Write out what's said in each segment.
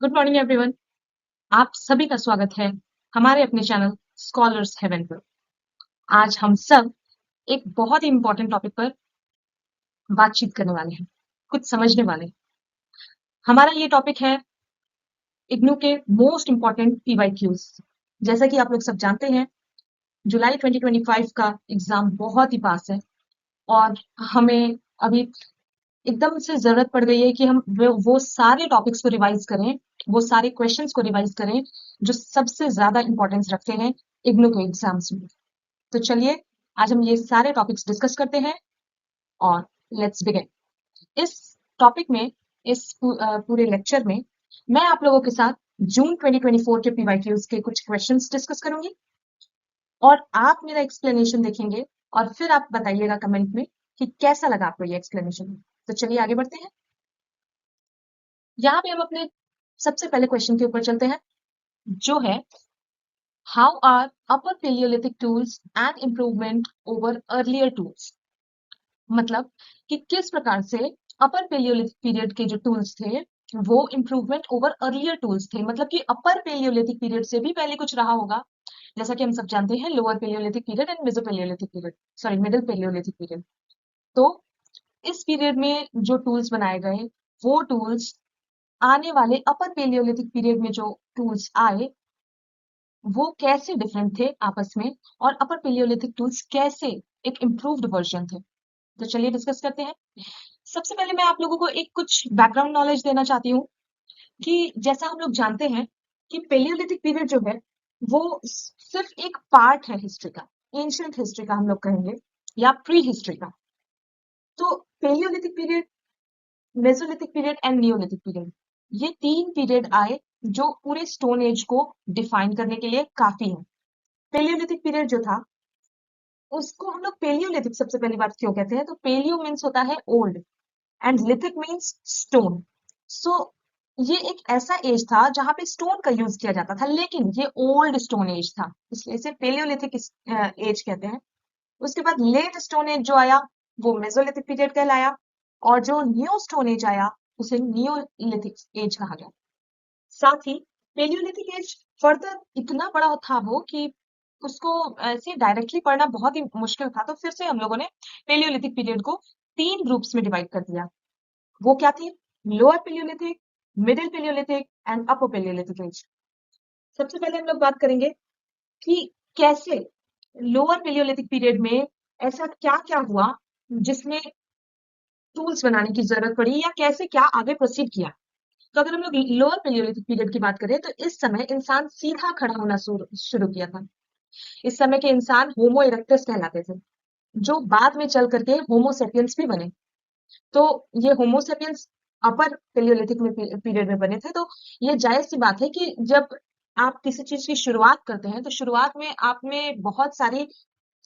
Good morning everyone. आप सभी का स्वागत है हमारे अपने चैनल स्कॉलर्स हेवन पर। आज हम सब एक बहुत ही इंपॉर्टेंट टॉपिक पर बातचीत करने वाले हैं, कुछ समझने वाले हैं। हमारा ये टॉपिक है इग्नू के मोस्ट इंपॉर्टेंट पीवाईक्यूज। जैसा कि आप लोग सब जानते हैं, जुलाई 2025 का एग्जाम बहुत ही पास है और हमें अभी एकदम से जरूरत पड़ गई है कि हम वो सारे टॉपिक्स को रिवाइज करें, वो सारे क्वेश्चंस को रिवाइज करें जो सबसे ज्यादा इंपॉर्टेंस रखते हैं इग्नू के एग्जाम्स में। तो चलिए आज हम ये सारे टॉपिक्स डिस्कस करते हैं और लेट्स बिगिन। इस टॉपिक में, पूरे लेक्चर में मैं आप लोगों के साथ जून 2024 के पीवाईक्यूज के कुछ क्वेश्चंस डिस्कस करूंगी और आप मेरा एक्सप्लेनेशन देखेंगे और फिर आप बताइएगा कमेंट में कि कैसा लगा आपको ये एक्सप्लेनेशन। तो चलिए आगे बढ़ते हैं। यहाँ पे हम अपने सबसे पहले क्वेश्चन के ऊपर चलते हैं, जो है how are upper palaeolithic tools and improvement over earlier tools. मतलब कि किस प्रकार से अपर पेलियोलिथिक पीरियड के जो टूल्स थे वो इम्प्रूवमेंट ओवर अर्लियर टूल्स थे। मतलब कि अपर पेलियोलिथिक पीरियड से भी पहले कुछ रहा होगा, जैसा कि हम सब जानते हैं lower palaeolithic period and mesopalaeolithic period, sorry middle palaeolithic period. तो इस पीरियड में जो टूल्स बनाए गए वो टूल्स आने वाले अपर पेलियोलिथिक पीरियड में जो टूल्स आए वो कैसे डिफरेंट थे आपस में, और अपर पेलियोलिथिक टूल्स कैसे एक इम्प्रूव्ड वर्जन थे। तो चलिए डिस्कस करते हैं। सबसे पहले मैं आप लोगों को एक कुछ बैकग्राउंड नॉलेज देना चाहती हूँ कि जैसा हम लोग जानते हैं कि पेलियोलिथिक पीरियड जो है वो सिर्फ एक पार्ट है हिस्ट्री का, एंशियंट हिस्ट्री का हम लोग कहेंगे, या प्री हिस्ट्री का। तो palaeolithic period, mesolithic period and neolithic period, ये तीन पीरियड आए जो पूरे स्टोन एज को डिफाइन करने के लिए काफी है। पेलियोलिथिक पीरियड जो था उसको हम लोग पेलियोलिथिक सबसे पहली बात क्यों कहते हैं, तो पेलियो मीन्स होता है old and lithic means stone. So ये एक ऐसा एज था जहां पे स्टोन का यूज किया जाता था, लेकिन ये ओल्ड स्टोन एज था, इसलिए इसे पेलियोलिथिक एज कहते हैं। उसके बाद लेट स्टोन एज जो आया वो मेसोलिथिक पीरियड कहलाया, और जो न्यू स्टोन एज आया उसे नियोलिथिक एज कहा गया। साथ ही पेलियोलिथिक एज फर्दर इतना बड़ा था वो कि उसको ऐसे डायरेक्टली पढ़ना बहुत ही मुश्किल था, तो फिर से हम लोगों ने पेलियोलिथिक पीरियड को तीन ग्रुप्स में डिवाइड कर दिया। वो क्या थी? Lower palaeolithic, middle palaeolithic and upper palaeolithic age. सबसे पहले हम लोग बात करेंगे कि कैसे लोअर पेलियोलिथिक पीरियड में ऐसा क्या क्या हुआ जिसमें टूल्स बनाने की जरूरत पड़ी, या कैसे क्या आगे प्रोसीड किया। तो अगर हम लोग लोअर पेलियोलिथिक पीरियड की बात करें तो इस समय इंसान सीधा खड़ा होना शुरू किया था। इस समय के इंसान होमो इरेक्टस कहलाते थे, जो बाद में चल करके होमो सेपियंस भी बने। तो ये होमो सेपियंस अपर पेलियोलिथिक में पीरियड में बने थे। तो ये जायज सी बात है कि जब आप किसी चीज की शुरुआत करते हैं तो शुरुआत में आप में बहुत सारी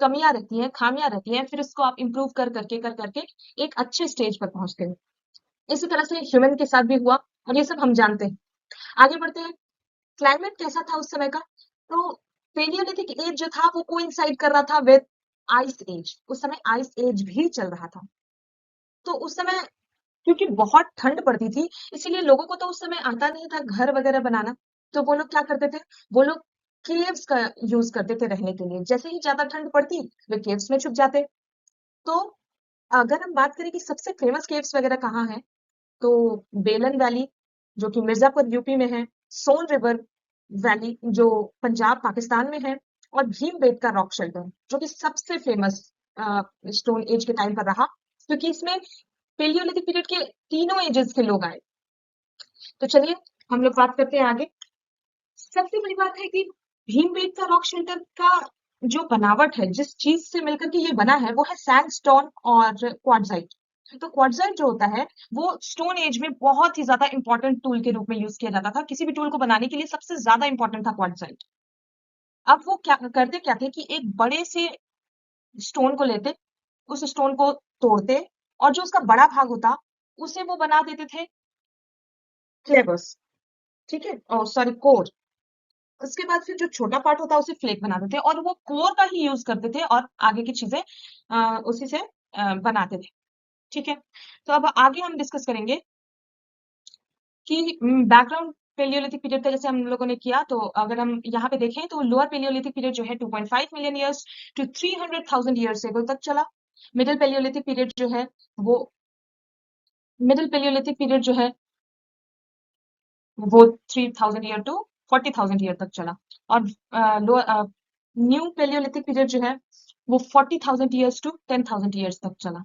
कमियां रहती हैं, खामियां रहती हैं, फिर इसको आप इंप्रूव कर करके एक अच्छे स्टेज पर पहुंचते हैं। इसी तरह से ह्यूमन के साथ भी हुआ और ये सब हम जानते हैं। आगे बढ़ते हैं। क्लाइमेट कैसा था उस समय का? तो पेलियोलिथिक एज जो था वो कोइंसाइड कर रहा था विद आइस एज। उस समय आइस एज भी चल रहा था। तो उस समय क्योंकि बहुत ठंड पड़ती थी, इसीलिए लोगों को तो उस समय आता नहीं था घर वगैरह बनाना। तो वो लोग क्या करते थे? वो लोग केव्स का यूज करते थे रहने के लिए। जैसे ही ज्यादा ठंड पड़ती वे केव्स में छुप जाते। तो अगर हम बात करें कि सबसे फेमस केव्स वगैरह कहाँ हैं, तो बेलन वैली जो कि मिर्जापुर यूपी में है, सोन रिवर वैली जो पंजाब पाकिस्तान में है, और भीमबेटका रॉक शेल्टर जो कि सबसे फेमस स्टोन एज के टाइम पर रहा, क्योंकि इसमें पेलियोलिथिक पीरियड के तीनों एजेस के लोग आए। तो चलिए हम लोग बात करते हैं आगे। सबसे बड़ी बात है कि भीमबेटका रॉक शेल्टर का जो बनावट है, जिस चीज से मिलकर के ये बना है वो है सैंडस्टोन और क्वार्ट्जाइट। तो क्वार्ट्जाइट जो होता है वो स्टोन एज में बहुत ही ज्यादा इंपॉर्टेंट टूल के रूप में यूज किया जाता था। किसी भी टूल को बनाने के लिए सबसे ज्यादा इंपॉर्टेंट था क्वार्ट्जाइट। अब वो क्या करते क्या थे कि एक बड़े से स्टोन को लेते, उस स्टोन को तोड़ते, और जो उसका बड़ा भाग होता उसे वो बना देते थे क्लेवर्स, ठीक है, और सॉरी कोर। उसके बाद फिर जो छोटा पार्ट होता है उसे फ्लेक बनाते थे, और वो कोर का ही यूज करते थे और आगे की चीजें उसी से बनाते थे। ठीक है, तो अब आगे हम डिस्कस करेंगे कि बैकग्राउंड पेलियोलिथिक पीरियड का जैसे हम लोगों ने किया, तो अगर हम यहाँ पे देखें तो लोअर पेलियोलिथिक पीरियड जो है 2.5 million years to 300,000 years ago तक चला। मिडिल पेलियोलिथिक पीरियड जो है वो मिडिल पेलियोलिथिक पीरियड जो है वो 3,000 ईयर टू 40,000 ईयर तक चला। और न्यू पेलियोलिथिक पीरियड जो है वो 40,000 ईयर्स टू 10,000 ईयर्स तक चला।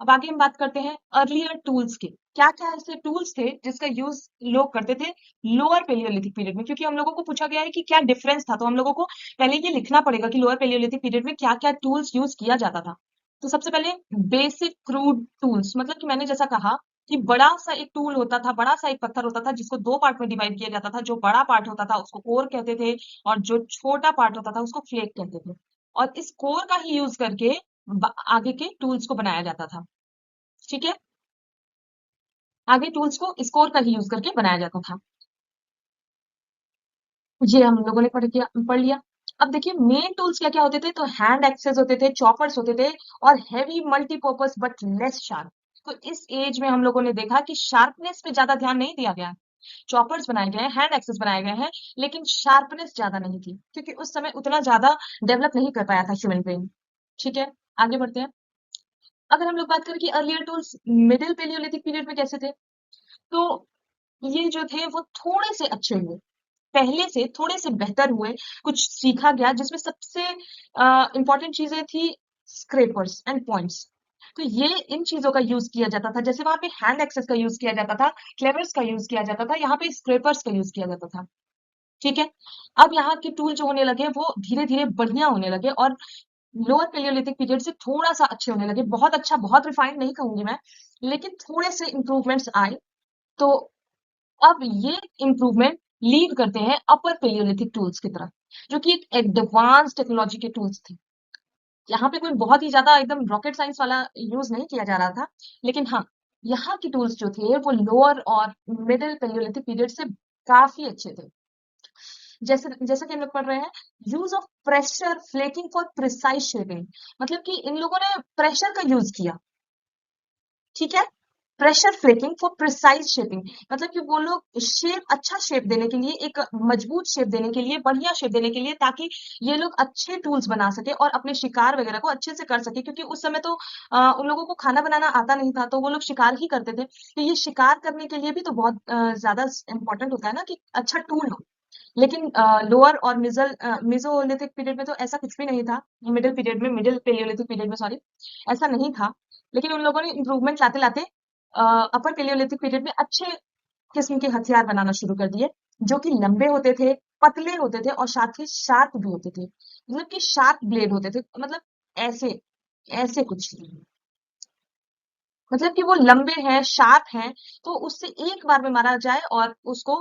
अब आगे हम बात करते हैं अर्लियर टूल्स की। क्या क्या ऐसे टूल्स थे जिसका यूज लोग करते थे लोअर पेलियोलिथिक पीरियड में, क्योंकि हम लोगों को पूछा गया है कि क्या डिफरेंस था, तो हम लोगों को पहले ये लिखना पड़ेगा कि लोअर पेलियोलिथिक पीरियड में क्या क्या टूल्स यूज किया जाता था। तो सबसे पहले बेसिक क्रूड टूल्स, मतलब कि मैंने जैसा कहा कि बड़ा सा एक टूल होता था, बड़ा सा एक पत्थर होता था जिसको दो पार्ट में डिवाइड किया जाता था। जो बड़ा पार्ट होता था उसको कोर कहते थे, और जो छोटा पार्ट होता था उसको फ्लेक कहते थे। और इस कोर का ही यूज करके आगे के टूल्स को बनाया जाता था। ठीक है, आगे टूल्स को स्कोर का ही यूज करके बनाया जाता था। ये हम लोगों ने पढ़ लिया। अब देखिए मेन टूल्स क्या क्या होते थे, तो हैंड एक्सेस होते थे, चॉपर्स होते थे, और heavy multipurpose but less sharp. तो इस एज में हम लोगों ने देखा कि शार्पनेस पे ज्यादा ध्यान नहीं दिया गया। चॉपर्स बनाए गए हैं, हैंड एक्सेस बनाए गए हैं, लेकिन शार्पनेस ज्यादा नहीं थी, क्योंकि उस समय उतना ज्यादा डेवलप नहीं कर पाया था ह्यूमन ब्रेन। ठीक है, आगे बढ़ते हैं। अगर हम लोग बात करें कि earlier tools middle palaeolithic period में कैसे थे, तो ये जो थे वो थोड़े से अच्छे हुए, पहले से थोड़े से बेहतर हुए। कुछ सीखा गया जिसमें सबसे इंपॉर्टेंट चीजें थी स्क्रेपर्स एंड पॉइंट्स। तो ये इन चीजों का यूज किया जाता था। जैसे वहां पे हैंड एक्सेस का यूज किया जाता था, क्लेवर्स का यूज किया जाता था, यहाँ पे स्क्रेपर्स का यूज किया जाता था। ठीक है, अब यहाँ के टूल जो होने लगे वो धीरे धीरे बढ़िया होने लगे, और लोअर पेलियोलिथिक पीरियड से थोड़ा सा अच्छे होने लगे। बहुत अच्छा, बहुत रिफाइंड नहीं कहूंगी मैं, लेकिन थोड़े से इंप्रूवमेंट्स आए। तो अब ये इंप्रूवमेंट लीड करते हैं अपर पेलियोलिथिक टूल्स की तरफ, जो कि एक एडवांस टेक्नोलॉजी के टूल्स थे। यहाँ पे कोई बहुत ही ज्यादा एकदम रॉकेट साइंस वाला यूज नहीं किया जा रहा था, लेकिन हाँ, यहाँ के टूल्स जो थे वो लोअर और मिडिल पेलियोलिथिक पीरियड से काफी अच्छे थे। जैसे जैसा कि हम लोग पढ़ रहे हैं, use of pressure flaking for precise shaping, मतलब कि इन लोगों ने प्रेशर का यूज किया। ठीक है, pressure flaking for precise shaping, मतलब कि वो लोग शेप, अच्छा शेप देने के लिए, एक मजबूत शेप देने के लिए, बढ़िया शेप देने के लिए, ताकि ये लोग अच्छे टूल्स बना सके और अपने शिकार वगैरह को अच्छे से कर सके। क्योंकि उस समय तो उन लोगों को खाना बनाना आता नहीं था, तो वो लोग शिकार ही करते थे। तो ये शिकार करने के लिए भी तो बहुत ज्यादा इंपॉर्टेंट होता है ना कि अच्छा टूल हो। लेकिन लोअर और मिजोलिथिक पीरियड में तो ऐसा कुछ भी नहीं था। मिडिल पीरियड में, मिडिल पेलियोलिथिक पीरियड में, सॉरी, ऐसा नहीं था। लेकिन उन लोगों ने इंप्रूवमेंट लाते लाते अपर पेलियोलिथिक पीरियड में अच्छे किस्म के हथियार बनाना शुरू कर दिए, जो कि लंबे होते थे, पतले होते थे, और साथ ही शार्प भी होते थे। मतलब कि शार्प ब्लेड होते थे, मतलब ऐसे ऐसे कुछ, मतलब कि वो लंबे हैं, शार्प हैं, तो उससे एक बार में मारा जाए और उसको,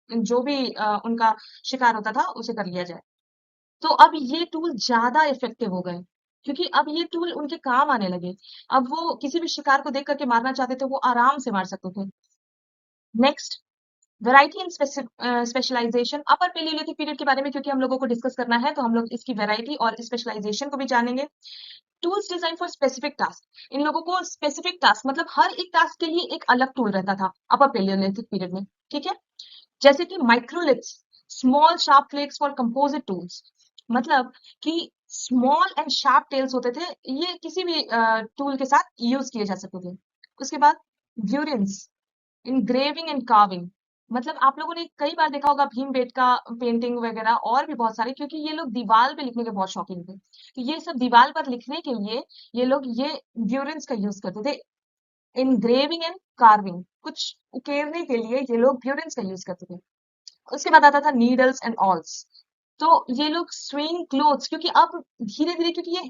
जो भी उनका शिकार होता था, उसे कर लिया जाए। तो अब ये टूल ज्यादा इफेक्टिव हो गए, क्योंकि अब ये टूल उनके काम आने लगे। अब वो किसी भी शिकार को देख करके मारना चाहते थे, वो आराम से मार सकते थे। Next, variety and specialisation. Upper palaeolithic period के बारे में क्योंकि हम लोगों को डिस्कस करना है, तो हम लोग इसकी वैरायटी और स्पेशलाइजेशन को भी जानेंगे। Tools design for specific task, इन लोगों को स्पेसिफिक टास्क, मतलब हर एक टास्क के लिए एक अलग टूल रहता था अपर पेलियोलिथिक पीरियड में। ठीक है, जैसे कि microliths, small sharp flakes for composite tools, मतलब कि स्मॉल एंड शार्प टेल्स होते थे, ये किसी भी टूल के साथ यूज किए जा सकते थे। उसके बाद ब्यूरेंस, इंग्रेविंग एंड कार्विंग, मतलब आप लोगों ने कई बार देखा होगा भीमबेटका पेंटिंग वगैरह, और भी बहुत सारे, क्योंकि ये लोग दीवार पे लिखने के बहुत शौकीन थे। तो ये सब दीवार पर लिखने के लिए ये लोग ये ब्यूरेंस का यूज करते थे। इंग्रेविंग एंड कार्विंग, कुछ उकेरने के लिए ये लोग ब्यूरेंस का यूज करते थे। उसके बाद आता था नीडल्स एंड ऑल्स। तो ये लोग स्विंग क्लोथ्स, क्योंकि अब धीरे धीरे, क्योंकि ये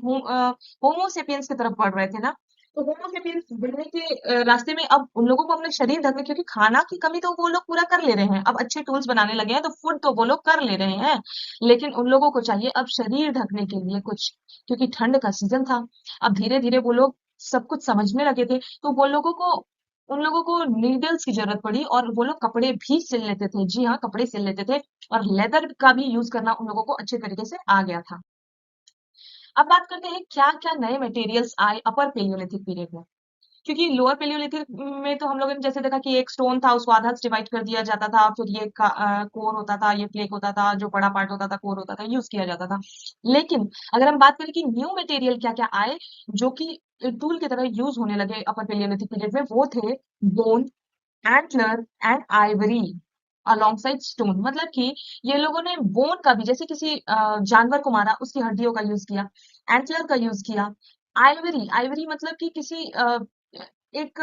होमोसेपियंस की तरफ बढ़ रहे थे ना, तो होमोसेपियंस बढ़ने के रास्ते में अब उन लोगों को अपने शरीर ढकने, क्योंकि खाना की कमी तो वो लोग पूरा कर ले रहे हैं, अब अच्छे टूल्स बनाने लगे हैं, तो फूड तो वो लोग कर ले रहे हैं, लेकिन उन लोगों को चाहिए अब शरीर ढकने के लिए कुछ, क्योंकि ठंड का सीजन था। अब धीरे धीरे वो लोग सब कुछ समझने लगे थे, तो वो लोगों को, उन लोगों को नीडल्स की जरूरत पड़ी, और वो लोग कपड़े भी सिल लेते थे। जी हाँ, कपड़े सिल लेते थे, और लेदर का भी यूज करना उन लोगों को अच्छे तरीके से आ गया था। अब बात करते हैं क्या क्या नए मटेरियल्स आए अपर पेलियोलिथिक पीरियड में। क्योंकि लोअर पेलियोलिथिक में तो हम लोगों ने जैसे देखा कि एक स्टोन था, उसको आधा डिवाइड कर दिया जाता था, फिर ये कोर होता था, ये प्लेक होता था, जो बड़ा पार्ट होता था कोर होता था, यूज किया जाता था। लेकिन अगर हम बात करें कि न्यू मटेरियल क्या क्या आए जो कि टूल की तरह यूज होने लगे अपर पेलियोलिथिक पीरियड में, वो थे bone, antler and Ivory alongside stone. मतलब कि ये लोगों ने बोन का भी, जैसे किसी जानवर को मारा उसकी हड्डियों का यूज किया, एंटलर का यूज किया, आइवरी आइवरी मतलब कि किसी एक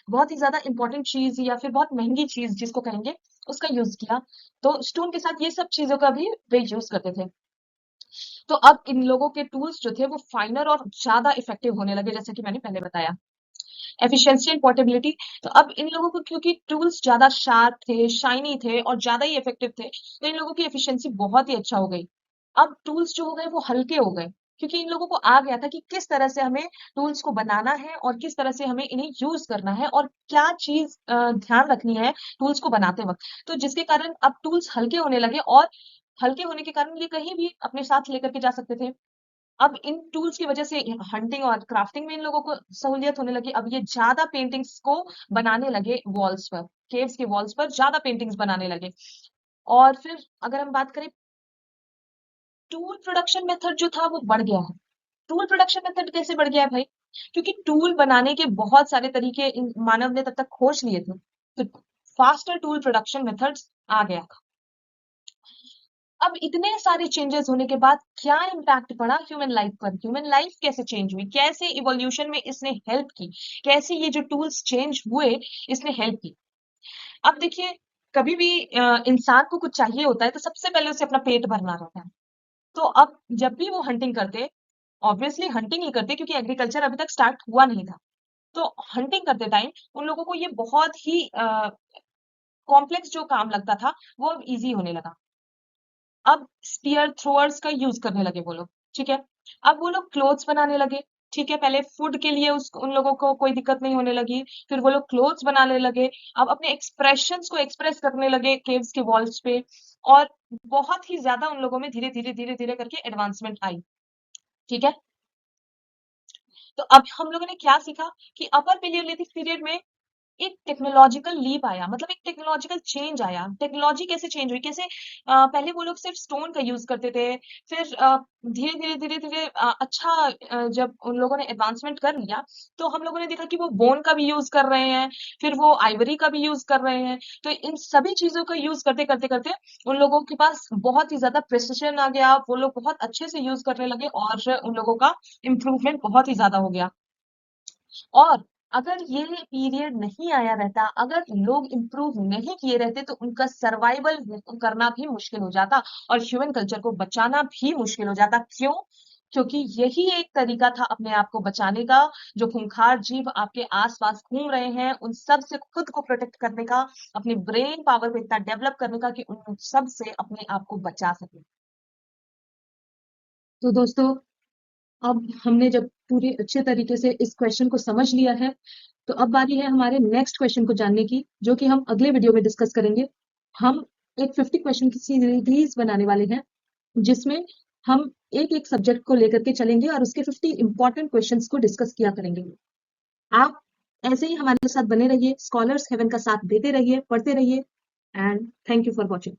बहुत ही ज्यादा इंपॉर्टेंट चीज या फिर बहुत महंगी चीज जिसको कहेंगे, उसका यूज किया। तो स्टोन के साथ ये सब चीजों का भी वे यूज करते थे। तो अब इन लोगों के टूल्स जो थे वो फाइनर और ज्यादा इफेक्टिव होने लगे, जैसा कि मैंने पहले बताया। एफिशिएंसी एंड पोर्टेबिलिटी, तो अब इन लोगों को क्योंकि टूल्स ज्यादा शार्प थे, शाइनी थे और ज्यादा ही इफेक्टिव थे, तो इन लोगों की एफिशिएंसी बहुत ही अच्छा हो गई। अब टूल्स जो हो गए वो हल्के हो गए, क्योंकि इन लोगों को आ गया था कि किस तरह से हमें टूल्स को बनाना है और किस तरह से हमें इन्हें यूज करना है और क्या चीज ध्यान रखनी है टूल्स को बनाते वक्त। तो जिसके कारण अब टूल्स हल्के होने लगे, और हल्के होने के कारण ये कहीं भी अपने साथ लेकर के जा सकते थे। अब इन टूल्स की वजह से हंटिंग और क्राफ्टिंग में इन लोगों को सहूलियत होने लगी। अब ये ज्यादा पेंटिंग्स को बनाने लगे वॉल्स पर, केव्स के वॉल्स पर ज्यादा पेंटिंग्स बनाने लगे। और फिर अगर हम बात करें, टूल प्रोडक्शन मेथड जो था वो बढ़ गया है। टूल प्रोडक्शन मेथड कैसे बढ़ गया है भाई? क्योंकि टूल बनाने के बहुत सारे तरीके मानव ने तब तक खोज लिए थे, तो फास्टर टूल प्रोडक्शन मेथड्स आ गया था। अब इतने सारे चेंजेस होने के बाद क्या इम्पैक्ट पड़ा ह्यूमन लाइफ पर? ह्यूमन लाइफ कैसे चेंज हुई, कैसे इवोल्यूशन में इसने हेल्प की, कैसे ये जो टूल्स चेंज हुए इसने हेल्प की? अब देखिए, कभी भी इंसान को कुछ चाहिए होता है तो सबसे पहले उसे अपना पेट भरना रहता है। तो अब जब भी वो हंटिंग करते, ऑब्वियसली हंटिंग ही करते क्योंकि एग्रीकल्चर अभी तक स्टार्ट हुआ नहीं था। तो हंटिंग करते टाइम उन लोगों को ये बहुत ही कॉम्प्लेक्स जो काम लगता था वो अब इजी होने लगा। अब स्पीयर थ्रोअर्स का यूज करने लगे वो लोग, ठीक है। अब वो लोग क्लोथ्स बनाने लगे, ठीक है। पहले फूड के लिए उन लोगों को कोई दिक्कत नहीं होने लगी, फिर वो लोग क्लोथ्स बनाने लगे। अब अपने एक्सप्रेशंस को एक्सप्रेस करने लगे केव्स के वॉल्स पे, और बहुत ही ज्यादा उन लोगों में धीरे धीरे धीरे धीरे करके एडवांसमेंट आई, ठीक है। तो अब हम लोगों ने क्या सीखा कि अपर पेलियोलिथिक पीरियड में एक टेक्नोलॉजिकल लीप आया, मतलब एक टेक्नोलॉजिकल चेंज आया। टेक्नोलॉजी कैसे चेंज हुई, कैसे पहले वो लोग सिर्फ स्टोन का यूज करते थे, फिर धीरे धीरे धीरे धीरे अच्छा जब उन लोगों ने एडवांसमेंट कर लिया, तो हम लोगों ने देखा कि वो बोन का भी यूज कर रहे हैं, फिर वो आइवरी का भी यूज कर रहे हैं। तो इन सभी चीजों का यूज करते करते करते उन लोगों के पास बहुत ही ज्यादा प्रिसिशन आ गया, वो लोग बहुत अच्छे से यूज करने लगे और उन लोगों का इम्प्रूवमेंट बहुत ही ज्यादा हो गया। और अगर ये पीरियड नहीं आया रहता, अगर लोग इम्प्रूव नहीं किए रहते, तो उनका सर्वाइवल करना भी मुश्किल हो जाता और ह्यूमन कल्चर को बचाना भी मुश्किल हो जाता। क्यों? क्योंकि यही एक तरीका था अपने आप को बचाने का, जो खूंखार जीव आपके आसपास घूम रहे हैं उन सब से खुद को प्रोटेक्ट करने का, अपने ब्रेन पावर को इतना डेवलप करने का कि उन सब से अपने आप को बचा सके। तो दोस्तों, अब हमने जब पूरे अच्छे तरीके से इस क्वेश्चन को समझ लिया है, तो अब बारी है हमारे नेक्स्ट क्वेश्चन को जानने की, जो कि हम अगले वीडियो में डिस्कस करेंगे। हम एक 50 क्वेश्चन की सीरीज बनाने वाले हैं, जिसमें हम एक एक सब्जेक्ट को लेकर के चलेंगे और उसके 50 इंपॉर्टेंट क्वेश्चंस को डिस्कस किया करेंगे। आप ऐसे ही हमारे साथ बने रहिए, स्कॉलर्स हेवन का साथ देते रहिए, पढ़ते रहिए, and thank you for watching.